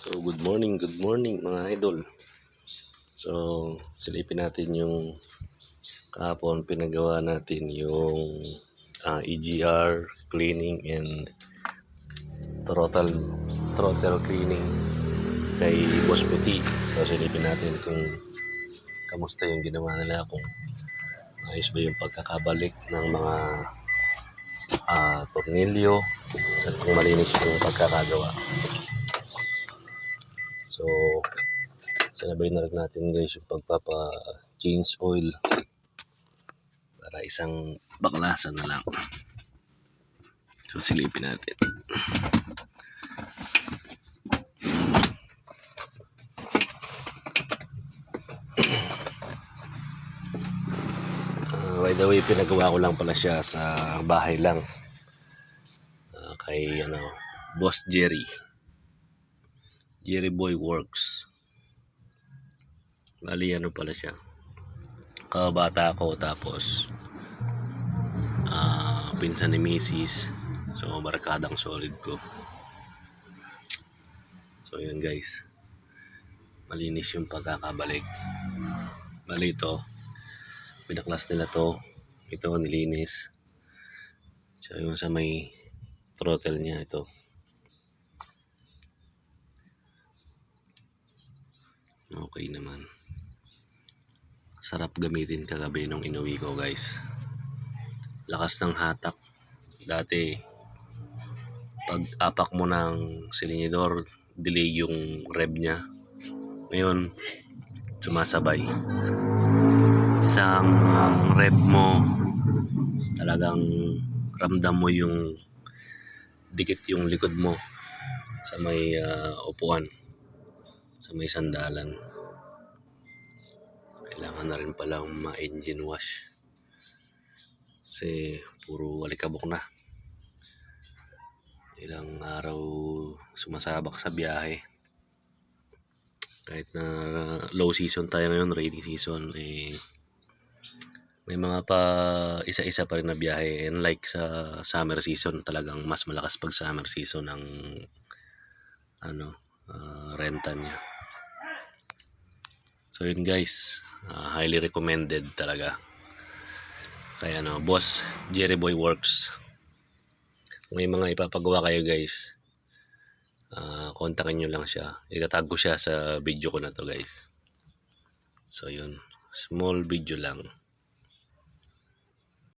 So good morning mga idol. So silipin natin yung kahapon pinagawa natin yung EGR cleaning and throttle cleaning kay Boss Puti. So silipin natin kung kamusta yung ginawa nila, kung ayos ba yung pagkakabalik ng mga tornilyo at kung malinis yung pagkakagawa. So sinabay na rin natin guys yung pagpapa-change oil para isang baklasan na lang. So silipin natin. By the way, pinagawa ko lang pala siya sa bahay lang, kay Boss Jerry Boy Works. Bali pala siya, kabata ko, tapos pinsan ni Mrs. So barkadang solid ko. So yun guys, malinis yung pagkakabalik. Bali ito, pinaklas nila to, ito nilinis. So yung sa may throttle niya, ito okay naman. Sarap gamitin kagabi nung inuwi ko guys. Lakas ng hatak. Dati pag apak mo ng silinidor, delay yung rev niya. Ngayon sumasabay. Isang rev mo, talagang ramdam mo yung dikit yung likod mo sa may upuan, sa may sandalan. Kailangan na rin palang ma-engine wash kasi puro alikabok na. Ilang araw sumasabak sa biyahe. Kahit na low season tayo ngayon, rainy season, may mga pa isa-isa pa rin na biyahe. And like sa summer season, talagang mas malakas pag summer season ang renta niya. So yun guys, highly recommended talaga kaya Boss Jerry Boy Works. Kung may mga ipapagawa kayo guys, kontakin nyo lang siya. Itatag ko siya sa video ko na to guys. So yun, small video lang.